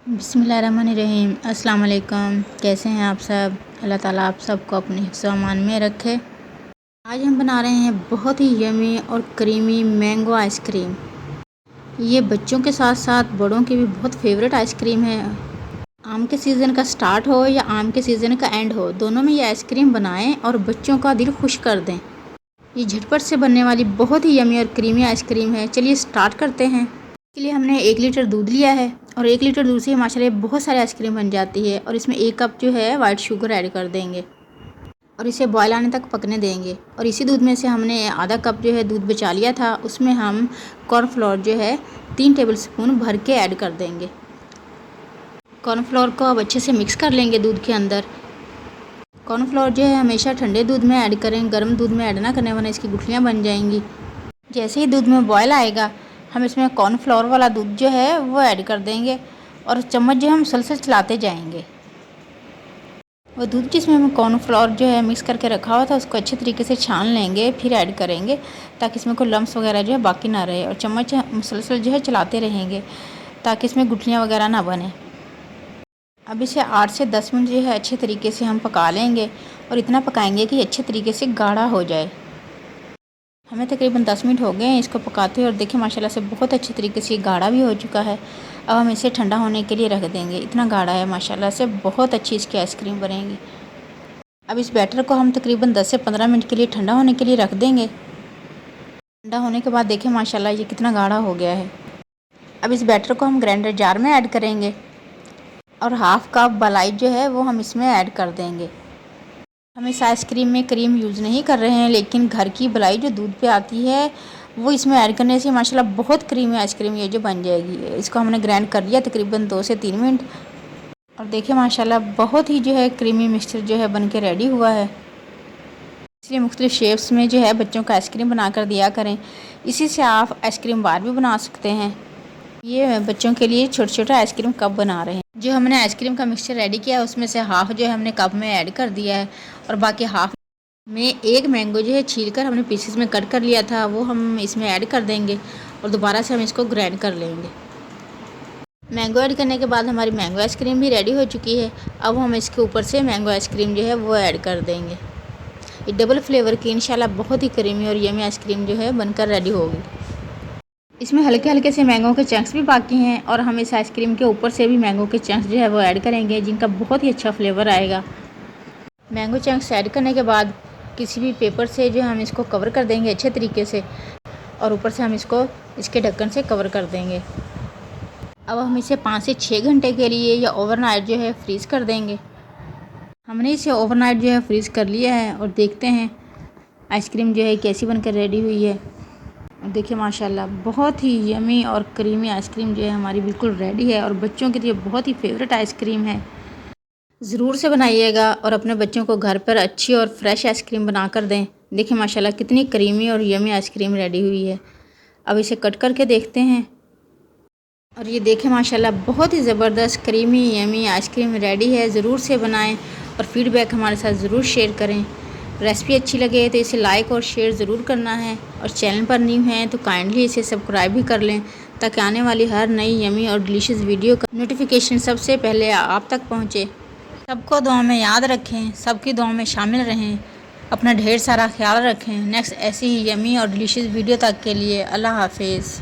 बिस्मिल्लाहिर्रहमानिर्रहीम। अस्सलाम वालेकुम। कैसे हैं आप सब? अल्लाह ताला आप सबको अपने हिफ्ज़ व अमान में रखे। आज हम बना रहे हैं बहुत ही यमी और क्रीमी मैंगो आइसक्रीम। ये बच्चों के साथ साथ बड़ों की भी बहुत फेवरेट आइसक्रीम है। आम के सीज़न का स्टार्ट हो या आम के सीज़न का एंड हो, दोनों में ये आइसक्रीम बनाएं और बच्चों का दिल खुश कर दें। ये झटपट से बनने वाली बहुत ही यमी और क्रीमी आइसक्रीम है। चलिए स्टार्ट करते हैं। इसके लिए हमने 1 लीटर दूध लिया है और 1 लीटर दूध से माशाल्लाह बहुत सारी आइसक्रीम बन जाती है। और इसमें 1 कप जो है वाइट शुगर ऐड कर देंगे और इसे बॉयल आने तक पकने देंगे। और इसी दूध में से हमने आधा कप जो है दूध बचा लिया था, उसमें हम कॉर्नफ्लोर जो है 3 टेबलस्पून भर के ऐड कर देंगे। कॉर्नफ्लोर को अब अच्छे से मिक्स कर लेंगे दूध के अंदर। कॉर्नफ्लोर जो है हमेशा ठंडे दूध में ऐड करें, गर्म दूध में ऐड ना करने, वरना इसकी गुठलियाँ बन जाएंगी। जैसे ही दूध में बॉयल आएगा, हम इसमें कॉर्नफ्लोर वाला दूध जो है वो ऐड कर देंगे और चम्मच जो है हम मुसलसल चलाते जाएंगे। वो दूध जिसमें हम कॉर्नफ्लोर जो है मिक्स करके रखा हुआ था उसको अच्छे तरीके से छान लेंगे, फिर ऐड करेंगे ताकि इसमें कोई लम्स वगैरह जो है बाकी ना रहे। और चम्मच मुसलसल जो है चलाते रहेंगे ताकि इसमें गुठलियाँ वगैरह ना बने। अब इसे 8 से 10 मिनट जो है अच्छे तरीके से हम पका लेंगे और इतना पकाएंगे कि अच्छे तरीके से गाढ़ा हो जाए। हमें तकरीबन 10 मिनट हो गए हैं इसको पकाते हुए और देखिए माशाल्लाह से बहुत अच्छे तरीके से गाढ़ा भी हो चुका है। अब हम इसे ठंडा होने के लिए रख देंगे। इतना गाढ़ा है माशाल्लाह से, बहुत अच्छी इसकी आइसक्रीम बनेगी। अब इस बैटर को हम तकरीबन 10 से 15 मिनट के लिए ठंडा होने के लिए रख देंगे। ठंडा होने के बाद देखें माशाल्लाह ये कितना गाढ़ा हो गया है। अब इस बैटर को हम ग्राइंडर जार में ऐड करेंगे और हाफ़ कप मलाई जो है वो हम इसमें ऐड कर देंगे। हम इस आइसक्रीम में क्रीम यूज़ नहीं कर रहे हैं, लेकिन घर की मलाई जो दूध पे आती है वो इसमें ऐड करने से माशाल्लाह बहुत क्रीमी आइसक्रीम ये जो बन जाएगी। इसको हमने ग्राइंड कर लिया तकरीबन 2 से 3 मिनट और देखिए माशाल्लाह बहुत ही जो है क्रीमी मिक्सचर जो है बन के रेडी हुआ है। इसलिए मुख्तलिफ शेप्स में जो है बच्चों का आइसक्रीम बना कर दिया करें। इसी से आप आइसक्रीम बार भी बना सकते हैं। ये बच्चों के लिए छोटे छोटे आइसक्रीम कप बना रहे हैं। जो हमने आइसक्रीम का मिक्सचर रेडी किया है उसमें से हाफ़ जो है हमने कप में ऐड कर दिया है और बाकी हाफ़ में एक मैंगो जो है छीलकर हमने पीसेस में कट कर लिया था वो हम इसमें ऐड कर देंगे और दोबारा से हम इसको ग्राइंड कर लेंगे। मैंगो ऐड करने के बाद हमारी मैंगो आइसक्रीम भी रेडी हो चुकी है। अब हम इसके ऊपर से मैंगो आइसक्रीम जो है वो ऐड कर देंगे। ये डबल फ्लेवर की इंशाल्लाह बहुत ही क्रीमी और यमी आइसक्रीम जो है बनकर रेडी होगी। इसमें हल्के हल्के से मैंगो के चंक्स भी बाकी हैं और हम इस आइसक्रीम के ऊपर से भी मैंगो के चंक्स जो है वो ऐड करेंगे, जिनका बहुत ही अच्छा फ्लेवर आएगा। मैंगो चंक्स ऐड करने के बाद किसी भी पेपर से जो हम इसको कवर कर देंगे अच्छे तरीके से और ऊपर से हम इसको इसके ढक्कन से कवर कर देंगे। अब हम इसे 5 से 6 घंटे के लिए या ओवरनाइट जो है फ्रीज़ कर देंगे। हमने इसे ओवरनाइट जो है फ्रीज़ कर लिया है और देखते हैं आइसक्रीम जो है कैसी बनकर रेडी हुई है। देखिए माशाल्लाह बहुत ही यमी और क्रीमी आइसक्रीम जो है हमारी बिल्कुल रेडी है और बच्चों के लिए बहुत ही फेवरेट आइसक्रीम है। ज़रूर से बनाइएगा और अपने बच्चों को घर पर अच्छी और फ्रेश आइसक्रीम बना कर दें। देखिए माशाल्लाह कितनी क्रीमी और यमी आइसक्रीम रेडी हुई है। अब इसे कट करके देखते हैं और ये देखें माशाल्लाह बहुत ही ज़बरदस्त क्रीमी यमी आइसक्रीम रेडी है। ज़रूर से बनाएं और फ़ीडबैक हमारे साथ ज़रूर शेयर करें। रेसिपी अच्छी लगे तो इसे लाइक और शेयर ज़रूर करना है और चैनल पर न्यू हैं तो काइंडली इसे सब्सक्राइब भी कर लें ताकि आने वाली हर नई यमी और डिलीशियस वीडियो का नोटिफिकेशन सबसे पहले आप तक पहुंचे। सबको दुआ में याद रखें, सबकी दुआ में शामिल रहें, अपना ढेर सारा ख्याल रखें। नेक्स्ट ऐसी ही यमी और डिलीशियस वीडियो तक के लिए अल्लाह हाफिज़।